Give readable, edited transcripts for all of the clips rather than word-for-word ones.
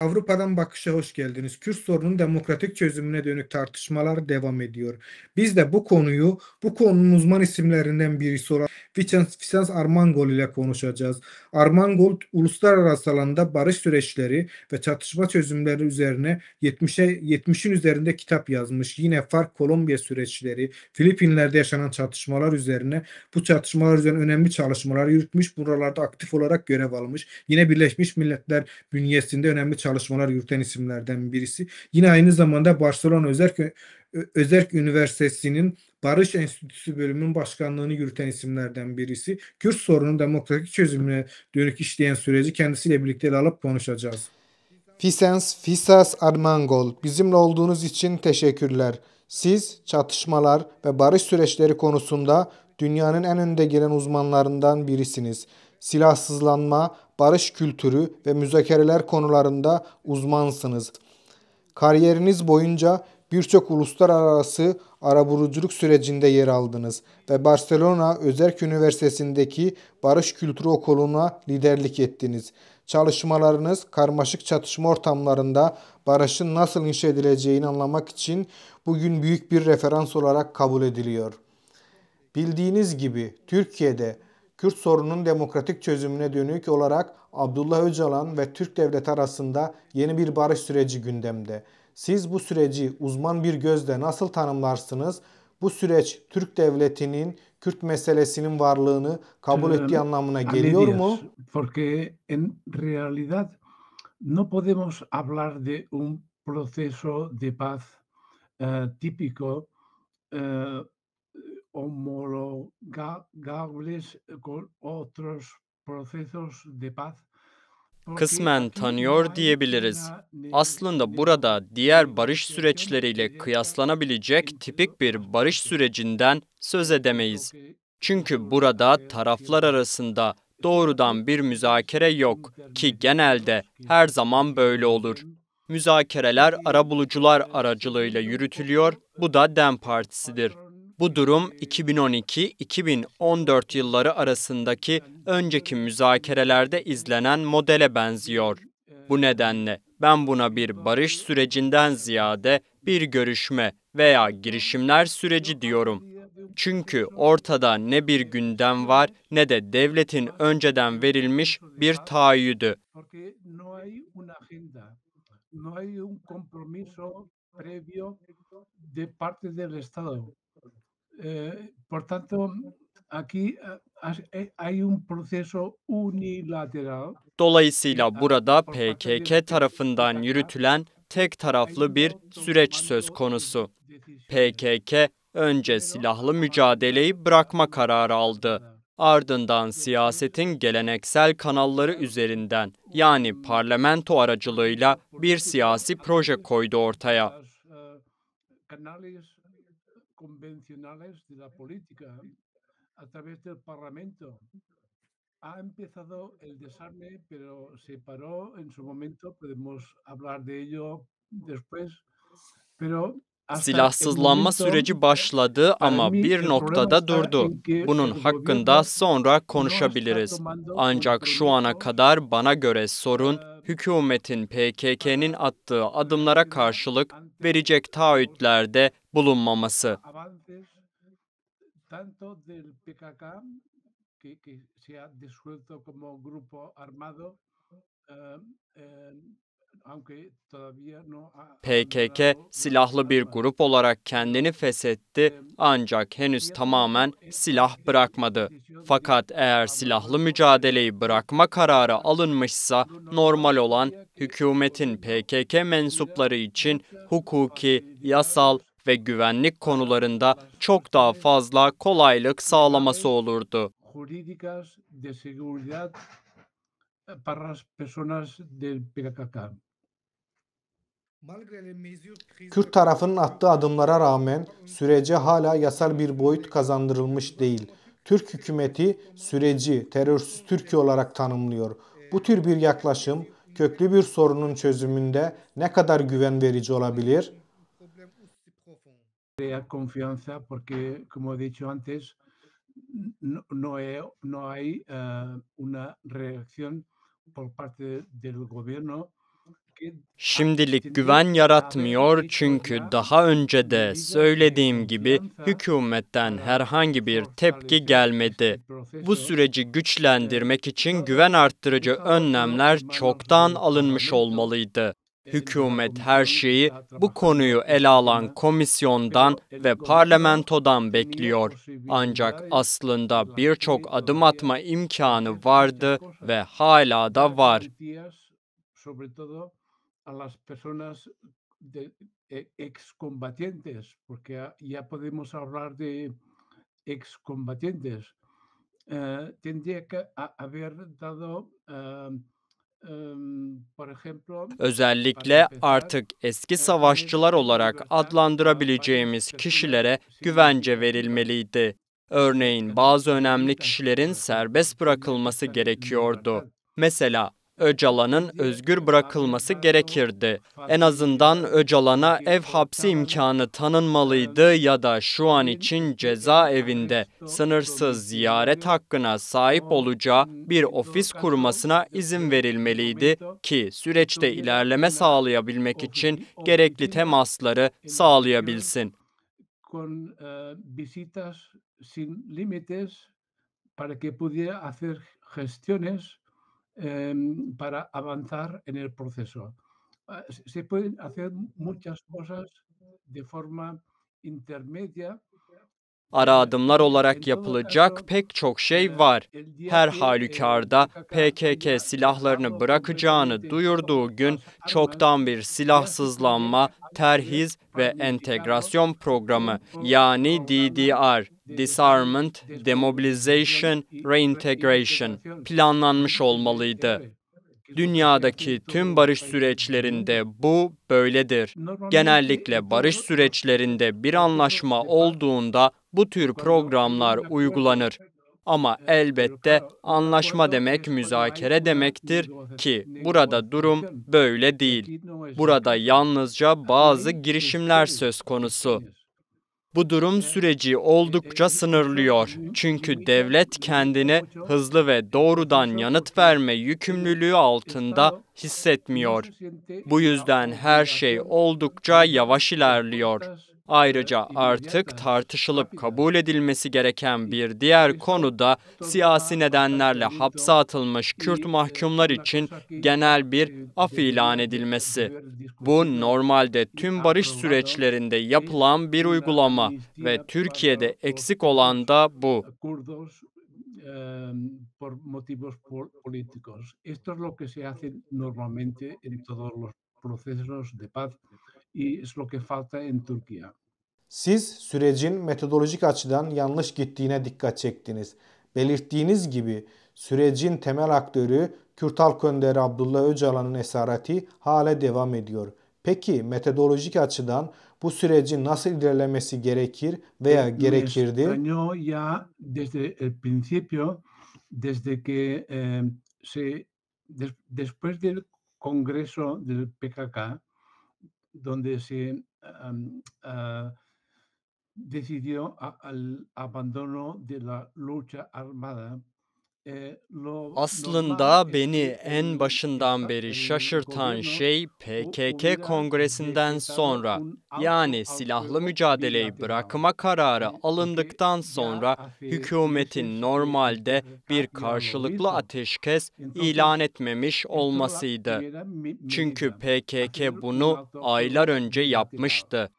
Avrupa'dan Bakış'a hoş geldiniz. Kürt sorunun demokratik çözümüne dönük tartışmalar devam ediyor. Biz de bu konunun uzman isimlerinden birisi olan Vicens Armangol ile konuşacağız. Armangol, uluslararası alanda barış süreçleri ve çatışma çözümleri üzerine 70'in üzerinde kitap yazmış. Yine Fark Kolombiya süreçleri, Filipinler'de yaşanan çatışmalar üzerine bu çatışmalar üzerine önemli çalışmalar yürütmüş. Buralarda aktif olarak görev almış. Yine Birleşmiş Milletler bünyesinde önemli çalışmalar yürüten isimlerden birisi. Yine aynı zamanda Barcelona Özerk Üniversitesi'nin Barış Enstitüsü bölümünün başkanlığını yürüten isimlerden birisi. Kürt sorunun demokratik çözümüne dönük işleyen süreci kendisiyle birlikte ele alıp konuşacağız. Fisas Armangol, bizimle olduğunuz için teşekkürler. Siz çatışmalar ve barış süreçleri konusunda dünyanın en önde gelen uzmanlarından birisiniz. Silahsızlanma, barış kültürü ve müzakereler konularında uzmansınız. Kariyeriniz boyunca birçok uluslararası arabuluculuk sürecinde yer aldınız ve Barcelona Özerk Üniversitesi'ndeki Barış Kültürü Okulu'na liderlik ettiniz. Çalışmalarınız karmaşık çatışma ortamlarında barışın nasıl inşa edileceğini anlamak için bugün büyük bir referans olarak kabul ediliyor. Bildiğiniz gibi Türkiye'de Kürt sorununun demokratik çözümüne dönük olarak Abdullah Öcalan ve Türk Devleti arasında yeni bir barış süreci gündemde. Siz bu süreci uzman bir gözle nasıl tanımlarsınız? Bu süreç Türk Devleti'nin Kürt meselesinin varlığını kabul ettiği anlamına A geliyor medias, mu? porque en realidad no podemos hablar de un proceso de paz típico, eh, homologables con otros procesos de paz, porque Kısmen aquí no tanıyor hay diyebiliriz. una Aslında burada diğer barış süreçleriyle kıyaslanabilecek tipik bir barış sürecinden söz edemeyiz. Çünkü burada taraflar arasında doğrudan bir müzakere yok ki genelde her zaman böyle olur. Müzakereler arabulucular aracılığıyla yürütülüyor, bu da DEM Partisi'dir. Bu durum 2012-2014 yılları arasındaki önceki müzakerelerde izlenen modele benziyor. Bu nedenle ben buna bir barış sürecinden ziyade bir görüşme veya girişimler süreci diyorum. Çünkü ortada ne bir gündem var ne de devletin önceden verilmiş bir taahhüdü. No hay un compromiso previo de parte del Estado. Por tanto, aquí hay un proceso unilateral. Dolayısıyla burada PKK tarafından yürütülen tek taraflı bir süreç söz konusu. PKK önce silahlı mücadeleyi bırakma kararı aldı. Ardından siyasetin geleneksel kanalları üzerinden yani parlamento aracılığıyla bir siyasi proje koydu ortaya. A través del Parlamento. Ha empezado el desarme, pero se paró en su momento. Podemos hablar de ello después. Pero hasta el Silahsızlanma momento, süreci başladı para ama mí, bir el problema noktada está durdu. en que Bunun el hakkında gobierno sonra no está konuşabiliriz. tomando Ancak şu ana compromisos kadar bana göre sorun hükümetin PKK'nin attığı adımlara karşılık verecek taahhütlerde bulunmaması. avances tanto del PKK, que se ha disuelto como grupo armado, eh, eh, aunque todavía no ha PKK abandonado las silahlı bir armas. grup olarak kendini feshetti ancak henüz tamamen silah bırakmadı. Fakat eğer silahlı mücadeleyi bırakma kararı alınmışsa normal olan hükümetin PKK mensupları için hukuki, yasal ve güvenlik konularında çok daha fazla kolaylık sağlaması olurdu. Jurídicas de seguridad para las personas del PKK. Kürt tarafının attığı adımlara rağmen sürece hala yasal bir boyut kazandırılmış değil. Türk hükümeti süreci terörsüz Türkiye olarak tanımlıyor. Bu tür bir yaklaşım köklü bir sorunun çözümünde ne kadar güven verici olabilir? Crea confianza porque, como he dicho antes, no hay una reacción por parte del gobierno Şimdilik güven yaratmıyor çünkü daha önce de söylediğim gibi hükümetten herhangi bir tepki gelmedi. Bu süreci güçlendirmek için güven arttırıcı önlemler çoktan alınmış olmalıydı. Hükümet her şeyi bu konuyu ele alan komisyondan ve parlamentodan bekliyor. Ancak aslında birçok adım atma imkanı vardı ve hala da var. A las personas excombatientes, porque ya podemos hablar de excombatientes. Tendría que haber dado, por ejemplo, Özellikle artık eski savaşçılar olarak adlandırabileceğimiz kişilere güvence verilmeliydi. Örneğin bazı önemli kişilerin serbest bırakılması gerekiyordu. Mesela Öcalan'ın özgür bırakılması gerekirdi. En azından Öcalan'a ev hapsi imkanı tanınmalıydı ya da şu an için cezaevinde sınırsız ziyaret hakkına sahip olacağı bir ofis kurmasına izin verilmeliydi ki süreçte ilerleme sağlayabilmek için gerekli temasları sağlayabilsin. Con visitas sin límites para que pudiera hacer gestiones para avanzar en el proceso. Se pueden hacer muchas cosas de forma intermedia. Ara adımlar olarak yapılacak pek çok şey var. Her halükarda PKK silahlarını bırakacağını duyurduğu gün çoktan bir silahsızlanma, terhiz ve entegrasyon programı yani DDR, Disarmament, Demobilization, Reintegration planlanmış olmalıydı. Dünyadaki tüm barış süreçlerinde bu böyledir. Genellikle barış süreçlerinde bir anlaşma olduğunda bu tür programlar uygulanır. Ama elbette anlaşma demek müzakere demektir ki burada durum böyle değil. Burada yalnızca bazı girişimler söz konusu. Bu durum süreci oldukça sınırlıyor. Çünkü devlet kendini hızlı ve doğrudan yanıt verme yükümlülüğü altında hissetmiyor. Bu yüzden her şey oldukça yavaş ilerliyor. Ayrıca artık tartışılıp kabul edilmesi gereken bir diğer konu da siyasi nedenlerle hapse atılmış Kürt mahkumlar için genel bir af ilan edilmesi. Bu normalde tüm barış süreçlerinde yapılan bir uygulama ve Türkiye'de eksik olan da bu. Por motivos políticos. Esto es lo que se hace normalmente en todos los procesos de paz y es lo que falta en Turquía. Siz sürecin metodolojik açıdan yanlış gittiğine dikkat çektiniz. Belirttiğiniz gibi sürecin temel aktörü Kürt Halk Önderi Abdullah Öcalan'ın esareti hala devam ediyor. Peki metodolojik açıdan bu sürecin nasıl ilerlemesi gerekir veya gerekirdi? Extrañó ya desde el principio, desde que después del Congreso del PKK, donde se decidió al abandono de la lucha armada. Aslında beni en başından beri şaşırtan şey PKK kongresinden sonra yani silahlı mücadeleyi bırakma kararı alındıktan sonra hükümetin normalde bir karşılıklı ateşkes ilan etmemiş olmasıydı. Çünkü PKK bunu aylar önce yapmıştı.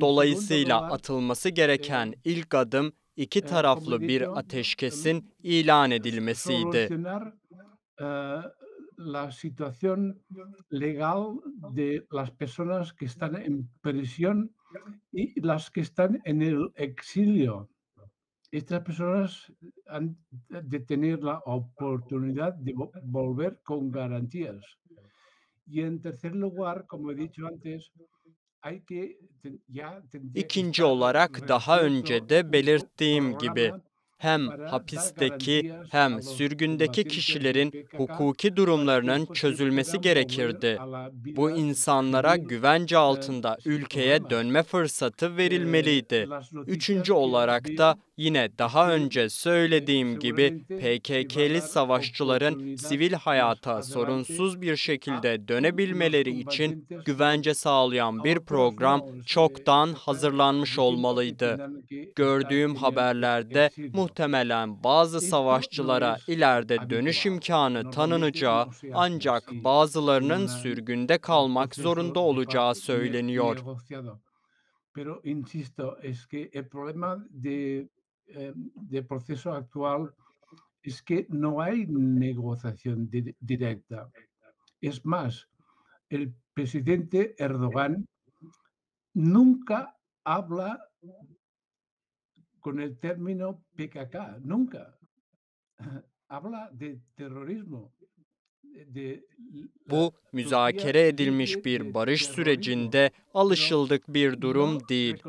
Dolayısıyla atılması gereken ilk adım iki taraflı bir ateşkesin ilan edilmesiydi. La situación legal de las personas que están en prisión y las que están en el exilio. Estas personas han de tener la oportunidad de volver con garantías. Y en tercer lugar, como he dicho antes, İkinci olarak daha önce de belirttiğim gibi hem hapisteki hem sürgündeki kişilerin hukuki durumlarının çözülmesi gerekirdi. Bu insanlara güvence altında ülkeye dönme fırsatı verilmeliydi. Üçüncü olarak da Yine daha önce söylediğim gibi PKK'li savaşçıların sivil hayata sorunsuz bir şekilde dönebilmeleri için güvence sağlayan bir program çoktan hazırlanmış olmalıydı. Gördüğüm haberlerde muhtemelen bazı savaşçılara ileride dönüş imkanı tanınacağı ancak bazılarının sürgünde kalmak zorunda olacağı söyleniyor. Pero insisto, es que el problema del proceso actual es que no hay negociación directa. Es más, el presidente Erdogan nunca habla con el término PKK, nunca. Habla de terrorismo. Bu müzakere edilmiş bir barış sürecinde alışıldık bir durum değil.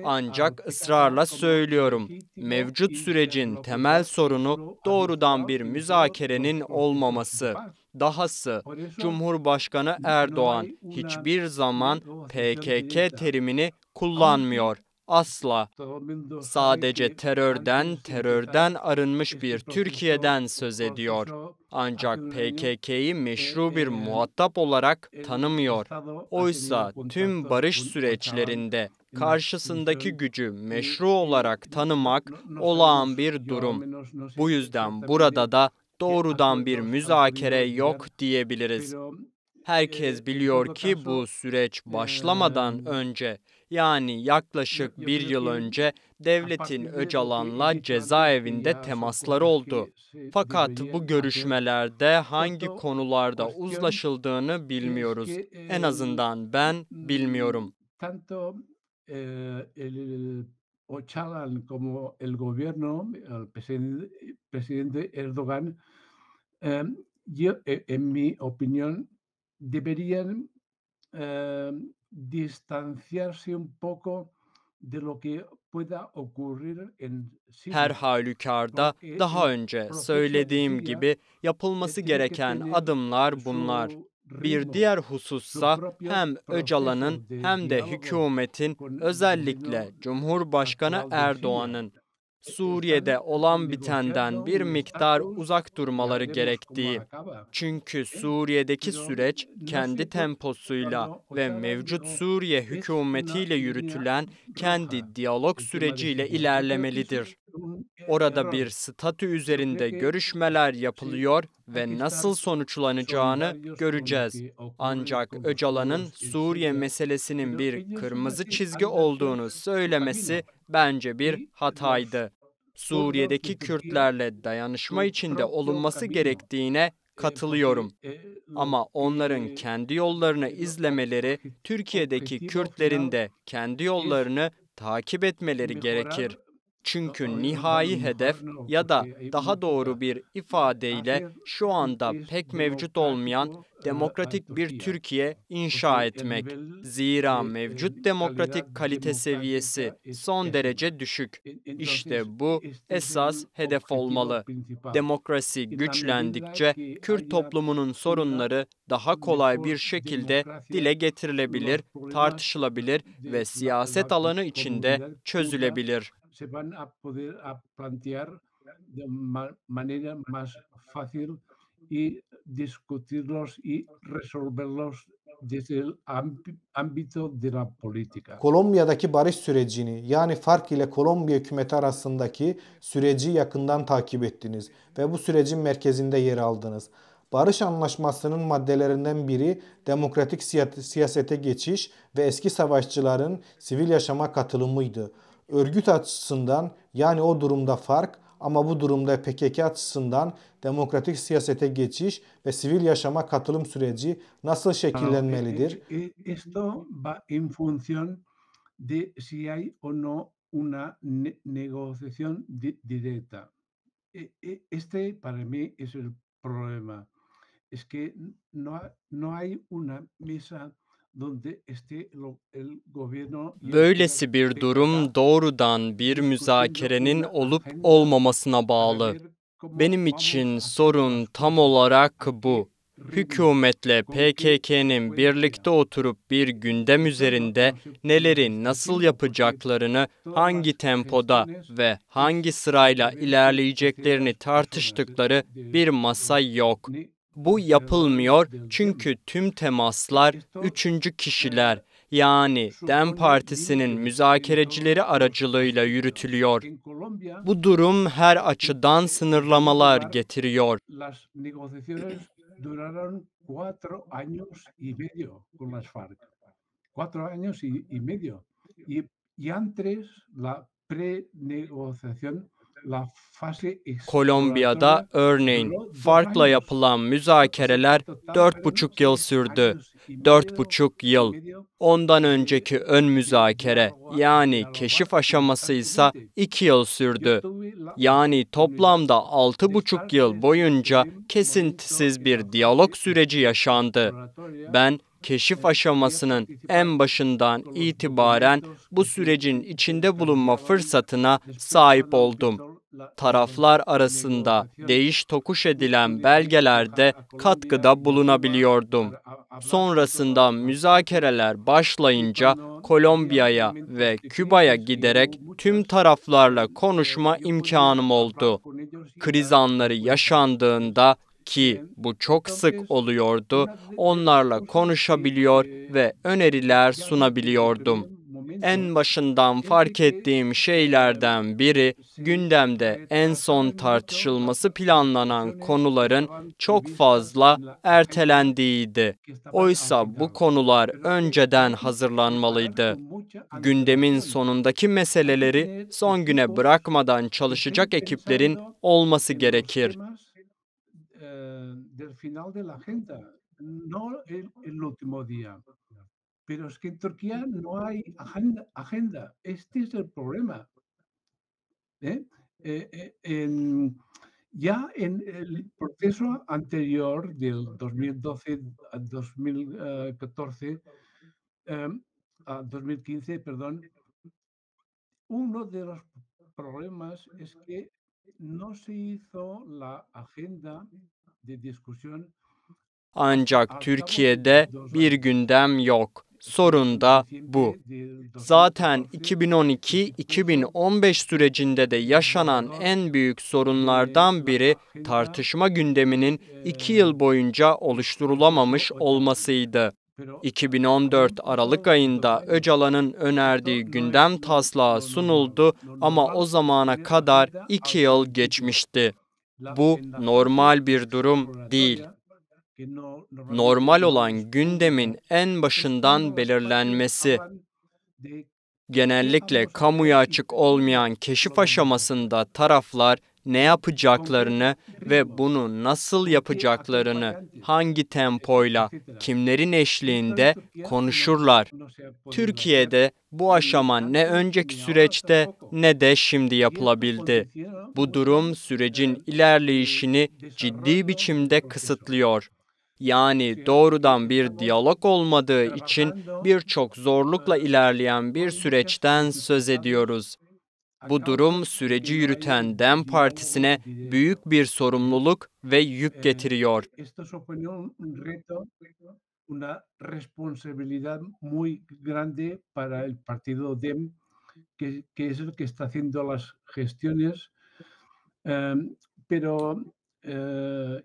Ancak ısrarla söylüyorum, mevcut sürecin temel sorunu doğrudan bir müzakerenin olmaması. Dahası, Cumhurbaşkanı Erdoğan hiçbir zaman PKK terimini kullanmıyor. Asla. Sadece terörden arınmış bir Türkiye'den söz ediyor. Ancak PKK'yı meşru bir muhatap olarak tanımıyor. Oysa tüm barış süreçlerinde karşısındaki gücü meşru olarak tanımak olağan bir durum. Bu yüzden burada da doğrudan bir müzakere yok diyebiliriz. Herkes biliyor ki bu süreç başlamadan önce, yani yaklaşık bir yıl önce Devletin Öcalan'la cezaevinde temasları oldu. Fakat bu görüşmelerde hangi konularda uzlaşıldığını bilmiyoruz. En azından ben bilmiyorum. Tanto el Öcalan como el gobierno, el presidente Erdogan, en mi opinión, deberían distanciarse un poco de lo que pueda ocurrir en Her Siria. halükarda daha önce söylediğim gibi yapılması gereken adımlar bunlar. Bir diğer husussa hem Öcalan'ın hem de hükümetin, özellikle Cumhurbaşkanı Erdoğan'ın Suriye'de olan bitenden bir miktar uzak durmaları gerektiği. Çünkü Suriye'deki süreç kendi temposuyla ve mevcut Suriye hükümetiyle yürütülen kendi diyalog süreciyle ilerlemelidir. Orada bir statü üzerinde görüşmeler yapılıyor ve nasıl sonuçlanacağını göreceğiz. Ancak Öcalan'ın Suriye meselesinin bir kırmızı çizgi olduğunu söylemesi bence bir hataydı. Suriye'deki Kürtlerle dayanışma içinde olunması gerektiğine katılıyorum. Ama onların kendi yollarını izlemeleri, Türkiye'deki Kürtlerin de kendi yollarını takip etmeleri gerekir. Çünkü nihai hedef ya da daha doğru bir ifadeyle şu anda pek mevcut olmayan demokratik bir Türkiye inşa etmek. Zira mevcut demokratik kalite seviyesi son derece düşük. İşte bu esas hedef olmalı. Demokrasi güçlendikçe Kürt toplumunun sorunları daha kolay bir şekilde dile getirilebilir, tartışılabilir ve siyaset alanı içinde çözülebilir. Se van a poder plantear de manera más fácil y discutirlos y resolverlos desde el ámbito de la política. Kolombiya'daki barış sürecini, yani FARC ile Kolombiya hükümeti arasındaki süreci yakından takip ettiniz ve bu sürecin merkezinde yer aldınız. Barış Anlaşması'nın maddelerinden biri demokratik siyasete geçiş ve eski savaşçıların sivil yaşama katılımıydı. Örgüt açısından, yani o durumda FARC, ama bu durumda PKK açısından demokratik siyasete geçiş ve sivil yaşama katılım süreci nasıl şekillenmelidir? Esto va en función de si hay o no una negociación directa. Este para mí es el problema. Es que no hay una mesa donde esté el gobierno. Böylesi bir durum doğrudan bir müzakerenin olup olmamasına bağlı. Benim için sorun tam olarak bu. hükümetle PKK'nın birlikte oturup bir gündem üzerinde neleri nasıl yapacaklarını, hangi tempoda ve hangi sırayla ilerleyeceklerini tartıştıkları bir masa yok. Bu yapılmıyor çünkü tüm temaslar üçüncü kişiler, yani DEM Partisi'nin müzakerecileri aracılığıyla yürütülüyor. Bu durum her açıdan sınırlamalar getiriyor. Las negociaciones duraron 4 años y medio con las FARC. 4 años y medio. Y antes la pre-negociación, la fase Kolombiya'da exploratoria örneğin duró 2 FARC'la años. yapılan müzakereler 4,5 yıl sürdü. 4,5 yıl. Ondan önceki ön müzakere, yani keşif aşaması ise 2 yıl sürdü. Yani toplamda 6,5 yıl boyunca kesintisiz bir diyalog süreci yaşandı. Ben keşif aşamasının en başından itibaren bu sürecin içinde bulunma fırsatına sahip oldum. Taraflar arasında değiş tokuş edilen belgelerde katkıda bulunabiliyordum. Sonrasında müzakereler başlayınca Kolombiya'ya ve Küba'ya giderek tüm taraflarla konuşma imkanım oldu. Kriz anları yaşandığında, ki bu çok sık oluyordu, onlarla konuşabiliyor ve öneriler sunabiliyordum. En başından fark ettiğim şeylerden biri, gündemde en son tartışılması planlanan konuların çok fazla ertelendiğiydi. Oysa bu konular önceden hazırlanmalıydı. Gündemin sonundaki meseleleri son güne bırakmadan çalışacak ekiplerin olması gerekir. Del final de la agenda, no el último día. Pero es que en Turquía no hay agenda. Este es el problema. ¿Eh? Ya en el proceso anterior, del 2012 a 2014, a 2015, perdón, uno de los problemas es que no se hizo la agenda de discusión. Ancak Türkiye'de bir gündem yok. Sorun da bu. Zaten 2012-2015 sürecinde de yaşanan en büyük sorunlardan biri tartışma gündeminin 2 yıl boyunca oluşturulamamış olmasıydı. 2014 Aralık ayında Öcalan'ın önerdiği gündem taslağı sunuldu ama o zamana kadar 2 yıl geçmişti. Bu normal bir durum değil. Normal olan gündemin en başından belirlenmesi. Genellikle kamuya açık olmayan keşif aşamasında taraflar ne yapacaklarını ve bunu nasıl yapacaklarını, hangi tempoyla, kimlerin eşliğinde konuşurlar. Türkiye'de bu aşama ne önceki süreçte ne de şimdi yapılabildi. Bu durum sürecin ilerleyişini ciddi biçimde kısıtlıyor. Yani doğrudan bir diyalog olmadığı için birçok zorlukla ilerleyen bir süreçten söz ediyoruz. Bu durum süreci yürüten DEM Partisi'ne büyük bir sorumluluk ve yük getiriyor. Una responsabilidad muy grande para el partido DEM, que es el que está haciendo las gestiones. Pero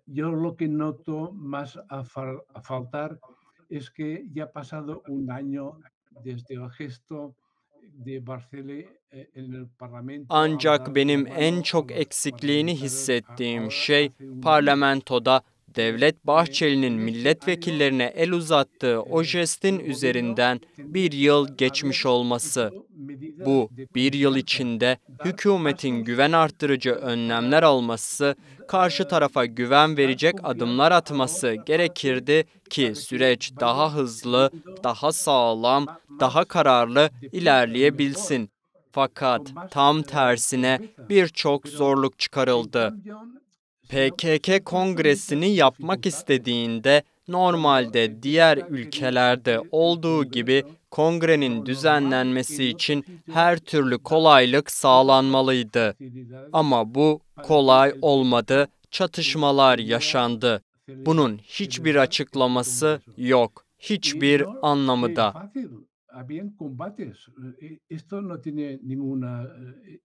yo lo que noto más a faltar es que ya ha pasado un año desde el gesto de Barceli en el Parlamento. Ancak benim en çok eksikliğini hissettiğim şey parlamentoda Devlet Bahçeli'nin milletvekillerine el uzattığı o jestin üzerinden bir yıl geçmiş olması. Bu bir yıl içinde hükümetin güven arttırıcı önlemler alması, karşı tarafa güven verecek adımlar atması gerekirdi ki süreç daha hızlı, daha sağlam, daha kararlı ilerleyebilsin. Fakat tam tersine birçok zorluk çıkarıldı. PKK kongresini yapmak istediğinde normalde diğer ülkelerde olduğu gibi kongrenin düzenlenmesi için her türlü kolaylık sağlanmalıydı. Ama bu kolay olmadı, çatışmalar yaşandı. Bunun hiçbir açıklaması yok. Hiçbir anlamı da. Habían combates. Esto no tiene ninguna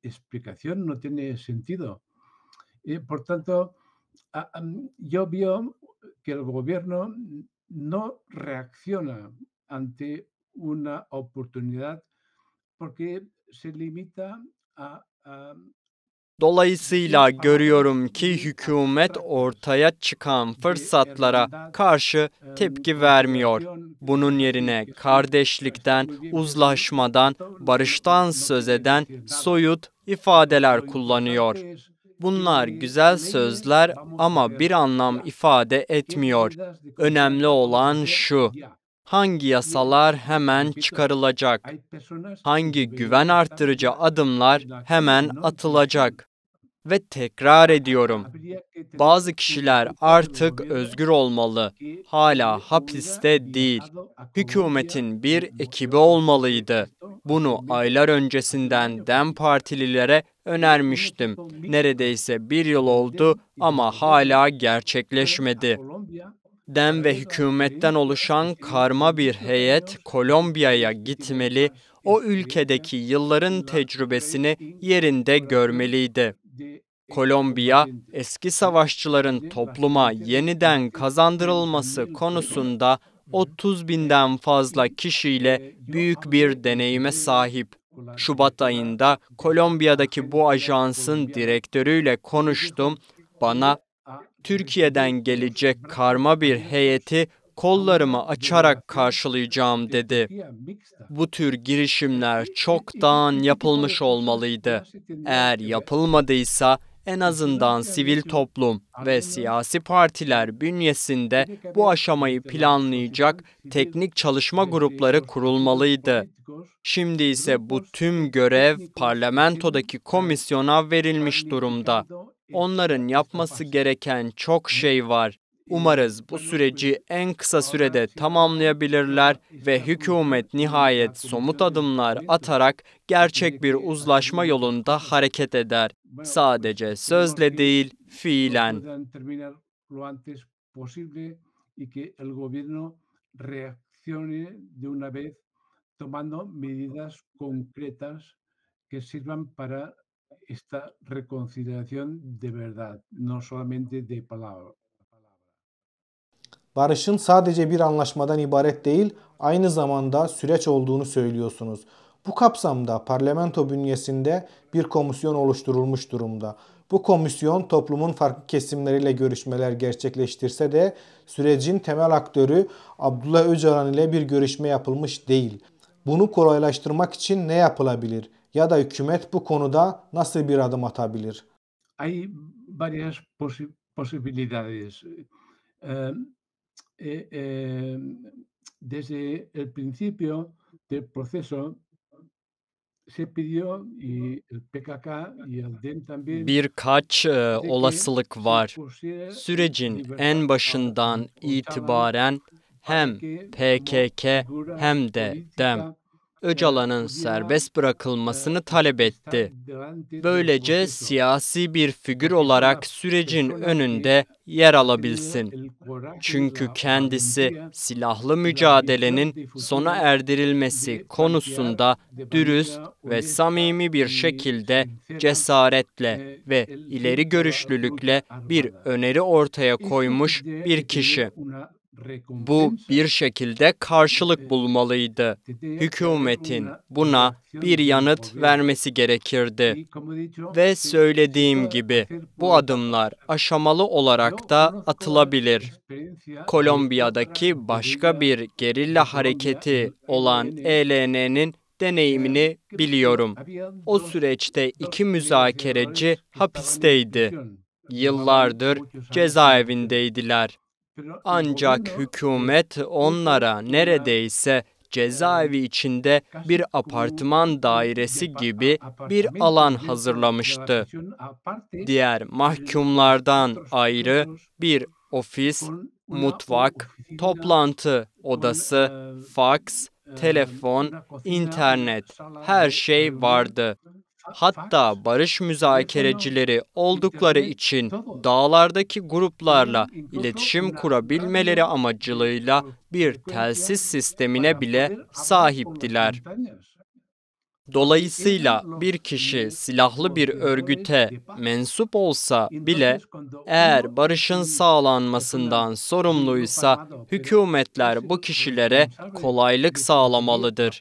explicación, no tiene sentido. Por tanto, yo veo que el gobierno no reacciona ante una oportunidad porque se limita a Dolayısıyla görüyorum ki hükümet ortaya çıkan fırsatlara karşı tepki vermiyor. Bunun yerine kardeşlikten, uzlaşmadan, barıştan söz eden soyut ifadeler kullanıyor. Bunlar güzel sözler ama bir anlam ifade etmiyor. Önemli olan şu: hangi yasalar hemen çıkarılacak? Hangi güven arttırıcı adımlar hemen atılacak? Ve tekrar ediyorum, bazı kişiler artık özgür olmalı. Hala hapiste değil. Hükümetin bir ekibi olmalıydı. Bunu aylar öncesinden DEM partililere önermiştim. Neredeyse 1 yıl oldu ama hala gerçekleşmedi. DEM ve hükümetten oluşan karma bir heyet Kolombiya'ya gitmeli, o ülkedeki yılların tecrübesini yerinde görmeliydi. Kolombiya, eski savaşçıların topluma yeniden kazandırılması konusunda 30.000'den fazla kişiyle büyük bir deneyime sahip. Şubat ayında Kolombiya'daki bu ajansın direktörüyle konuştum. Bana, Türkiye'den gelecek karma bir heyeti kollarımı açarak karşılayacağım dedi. Bu tür girişimler çoktan yapılmış olmalıydı. Eğer yapılmadıysa en azından sivil toplum ve siyasi partiler bünyesinde bu aşamayı planlayacak teknik çalışma grupları kurulmalıydı. Şimdi ise bu tüm görev parlamentodaki komisyona verilmiş durumda. Onların yapması gereken çok şey var. Umarız bu süreci en kısa sürede tamamlayabilirler ve hükümet nihayet somut adımlar atarak gerçek bir uzlaşma yolunda hareket eder. Sadece sözle değil, fiilen. Tomando medidas concretas que sirvan para esta reconciliación de verdad, no solamente de palabra. Barışın sadece bir anlaşmadan ibaret değil, aynı zamanda süreç olduğunu söylüyorsunuz. Bu kapsamda parlamento bünyesinde bir komisyon oluşturulmuş durumda. Bu komisyon toplumun farklı kesimleriyle görüşmeler gerçekleştirse de sürecin temel aktörü Abdullah Öcalan ile bir görüşme yapılmış değil. Bunu kolaylaştırmak için ne yapılabilir? Ya da hükümet bu konuda nasıl bir adım atabilir? Hay varias posibilidades. Desde el principio del proceso se pidió y el PKK y el DEM también Birkaç olasılık var. Sürecin en başından itibaren hem PKK hem de DEM Öcalan'ın serbest bırakılmasını talep etti. Böylece siyasi bir figür olarak sürecin önünde yer alabilsin. Çünkü kendisi silahlı mücadelenin sona erdirilmesi konusunda dürüst ve samimi bir şekilde cesaretle ve ileri görüşlülükle bir öneri ortaya koymuş bir kişi. Bu bir şekilde karşılık bulmalıydı. Hükümetin buna bir yanıt vermesi gerekirdi. Ve söylediğim gibi bu adımlar aşamalı olarak da atılabilir. Kolombiya'daki başka bir gerilla hareketi olan ELN'nin deneyimini biliyorum. O süreçte 2 müzakereci hapisteydi. Yıllardır cezaevindeydiler. Ancak hükümet onlara neredeyse cezaevi içinde bir apartman dairesi gibi bir alan hazırlamıştı. Diğer mahkumlardan ayrı bir ofis, mutfak, toplantı odası, faks, telefon, internet, her şey vardı. Hatta barış müzakerecileri oldukları için dağlardaki gruplarla iletişim kurabilmeleri amacılığıyla bir telsiz sistemine bile sahiptiler. Dolayısıyla bir kişi silahlı bir örgüte mensup olsa bile eğer barışın sağlanmasından sorumluysa hükümetler bu kişilere kolaylık sağlamalıdır.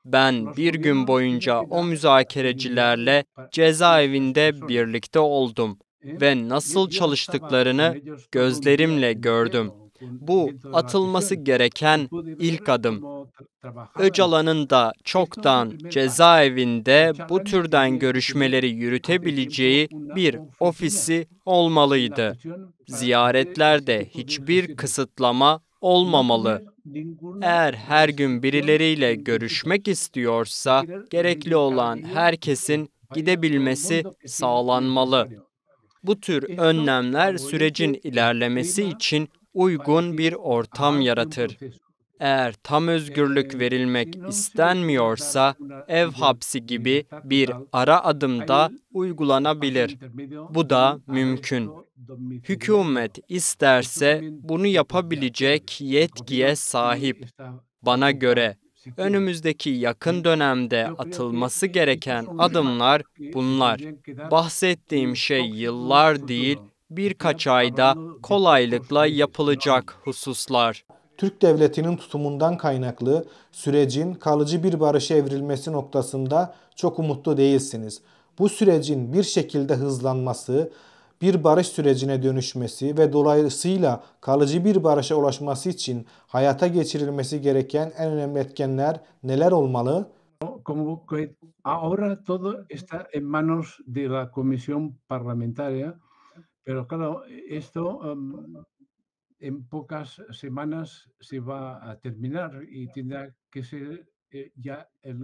Ben bir gün boyunca o müzakerecilerle cezaevinde birlikte oldum ve nasıl çalıştıklarını gözlerimle gördüm. Bu atılması gereken ilk adım. Öcalan'ın da çoktan cezaevinde bu türden görüşmeleri yürütebileceği bir ofisi olmalıydı. Ziyaretlerde hiçbir kısıtlama olmamalı. Eğer her gün birileriyle görüşmek istiyorsa, gerekli olan herkesin gidebilmesi sağlanmalı. Bu tür önlemler sürecin ilerlemesi için uygun bir ortam yaratır. Eğer tam özgürlük verilmek istenmiyorsa, ev hapsi gibi bir ara adım da uygulanabilir. Bu da mümkün. Hükümet isterse bunu yapabilecek yetkiye sahip. Bana göre önümüzdeki yakın dönemde atılması gereken adımlar bunlar. Bahsettiğim şey yıllar değil, birkaç ayda kolaylıkla yapılacak hususlar. Türk devletinin tutumundan kaynaklı sürecin kalıcı bir barışa evrilmesi noktasında çok umutlu değilsiniz. Bu sürecin bir şekilde hızlanması, bir barış sürecine dönüşmesi ve dolayısıyla kalıcı bir barışa ulaşması için hayata geçirilmesi gereken en önemli etkenler neler olmalı? Como que ahora todo está en manos de la comisión parlamentaria, pero claro, esto en pocas semanas se va a terminar y tendrá que ser ya el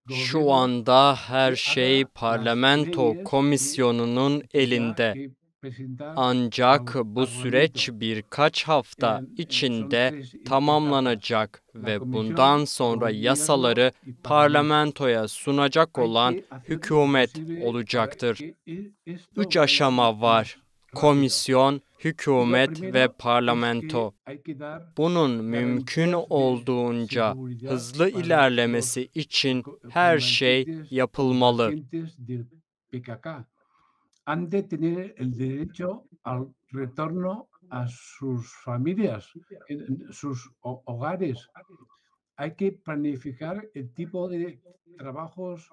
Şu gobierno anda her que şey haga las parlamento leyes komisyonunun que tendrá elinde. que presentar Ancak al bu süreç Parlamento. birkaç hafta Son içinde tres etapas. tamamlanacak La ve bundan comisión, sonra gobierno yasaları y parlamento. parlamentoya sunacak Hay olan que hacer lo hükümet posible para olacaktır. que esto 3 vaya aşama más var: rápido. komisyon, Y lo hükümet ve primero es que parlamento. hay que dar Bunun mümkün garantías de olduğunca seguridad hızlı para ilerlemesi için her şey yapılmalı. combatientes del PKK. Han de tener el derecho al retorno a sus familias, en sus hogares. Hay que planificar el tipo de trabajos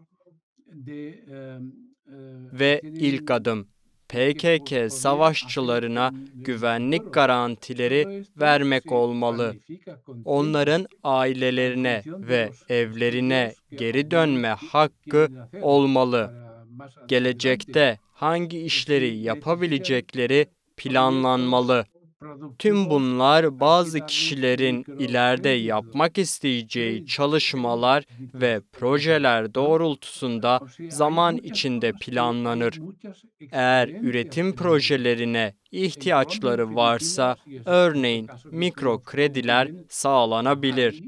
que Ve ilk tienen adım, que PKK podrían hacer savaşçılarına en el güvenlik futuro. garantileri Todo esto vermek se olmalı. planifica con tiempo, Onların en ailelerine función de ve los evlerine estudios que geri algunos dönme hakkı quieren hacer olmalı. para más adelante. Gelecekte hangi işleri Si necesitan yapabilecekleri proyectos planlanmalı. Tüm productivos, bunlar hay bazı que darles kişilerin ileride yapmak isteyeceği çalışmalar ve projeler doğrultusunda zaman içinde planlanır. Eğer üretim projelerine ihtiyaçları varsa, örneğin mikro krediler sağlanabilir.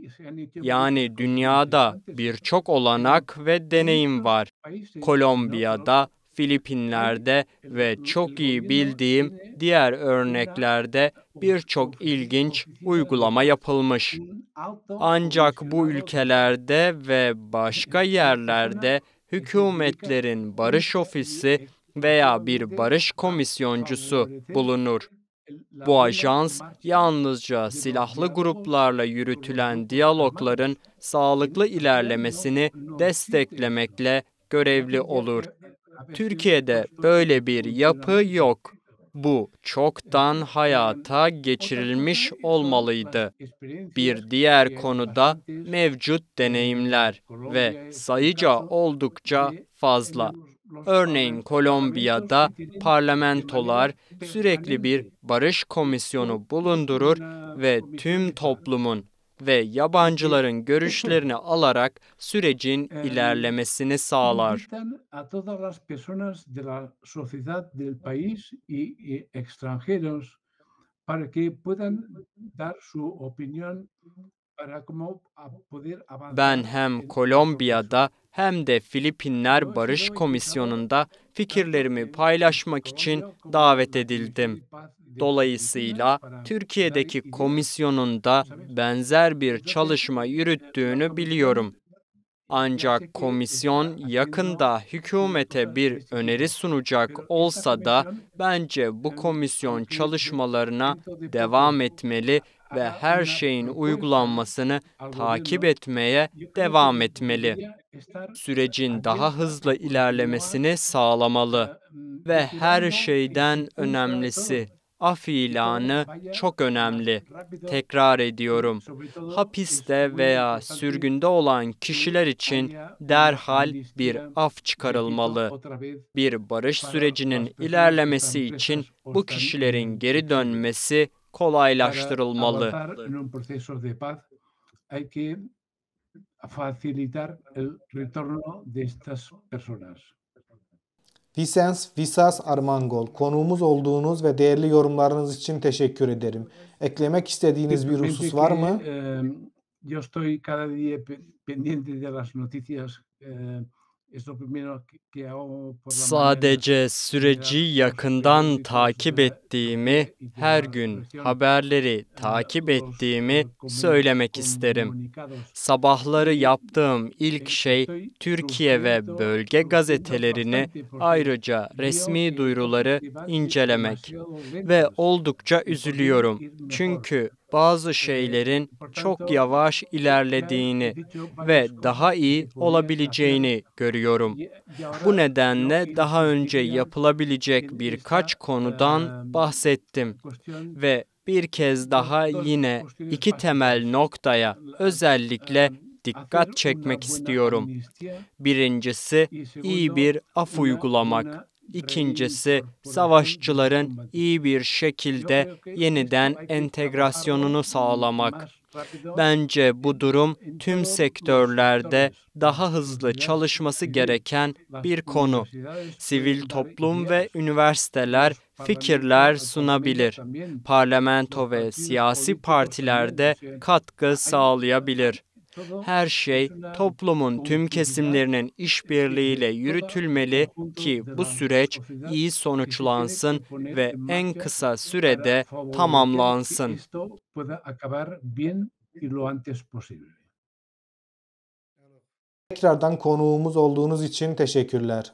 Yani dünyada birçok olanak ve deneyim var. Kolombiya'da, Filipinler'de ve çok iyi bildiğim diğer örneklerde birçok ilginç uygulama yapılmış. Ancak bu ülkelerde ve başka yerlerde hükümetlerin barış ofisi veya bir barış komisyoncusu bulunur. Bu ajans yalnızca silahlı gruplarla yürütülen diyalogların sağlıklı ilerlemesini desteklemekle görevli olur. Türkiye'de böyle bir yapı yok. Bu çoktan hayata geçirilmiş olmalıydı. Bir diğer konuda mevcut deneyimler ve sayıca oldukça fazla. Örneğin Kolombiya'da parlamentolar sürekli bir barış komisyonu bulundurur ve tüm toplumun ve yabancıların görüşlerini alarak sürecin ilerlemesini sağlar. Invitan a todas las personas de la sociedad del país y extranjeros para que puedan dar su opinión para cómo poder Ben avanzar hem en el Kolombiya'da proceso. hem de Filipinler Barış Komisyonu'nda fikirlerimi paylaşmak için davet edildim. Dolayısıyla Türkiye'deki komisyonun da benzer bir çalışma yürüttüğünü biliyorum. Ancak komisyon yakında hükümete bir öneri sunacak olsa da bence bu komisyon çalışmalarına devam etmeli ve her şeyin uygulanmasını takip etmeye devam etmeli. Sürecin daha hızlı ilerlemesini sağlamalı ve her şeyden önemlisi af ilanı çok önemli. Tekrar ediyorum. Hapiste veya sürgünde olan kişiler için derhal bir af çıkarılmalı. Bir barış sürecinin ilerlemesi için bu kişilerin geri dönmesi kolaylaştırılmalı. Facilitar el retorno de estas personas. Vicens Visas Armangol, konuğumuz olduğunuz ve değerli yorumlarınız için teşekkür ederim. Eklemek istediğiniz bir husus var mı? Yo estoy cada día pendiente de las noticias. Es lo primero que hago por la mañana. Sadece süreci yakından takip ettiğimi, her gün haberleri takip ettiğimi söylemek isterim. Sabahları yaptığım ilk şey Türkiye ve bölge gazetelerini, ayrıca resmi duyuruları incelemek. Ve oldukça üzülüyorum. Çünkü bazı şeylerin çok yavaş ilerlediğini ve daha iyi olabileceğini görüyorum. Bu nedenle daha önce yapılabilecek birkaç konudan bahsettim ve bir kez daha yine iki temel noktaya özellikle dikkat çekmek istiyorum. Birincisi, iyi bir af uygulamak. İkincisi, savaşçıların iyi bir şekilde yeniden entegrasyonunu sağlamak. Bence bu durum tüm sektörlerde daha hızlı çalışması gereken bir konu. Sivil toplum ve üniversiteler fikirler sunabilir. Parlamento ve siyasi partiler de katkı sağlayabilir. Her şey toplumun tüm kesimlerinin işbirliğiyle yürütülmeli ki bu süreç iyi sonuçlansın ve en kısa sürede tamamlansın. Tekrardan konuğumuz olduğunuz için teşekkürler.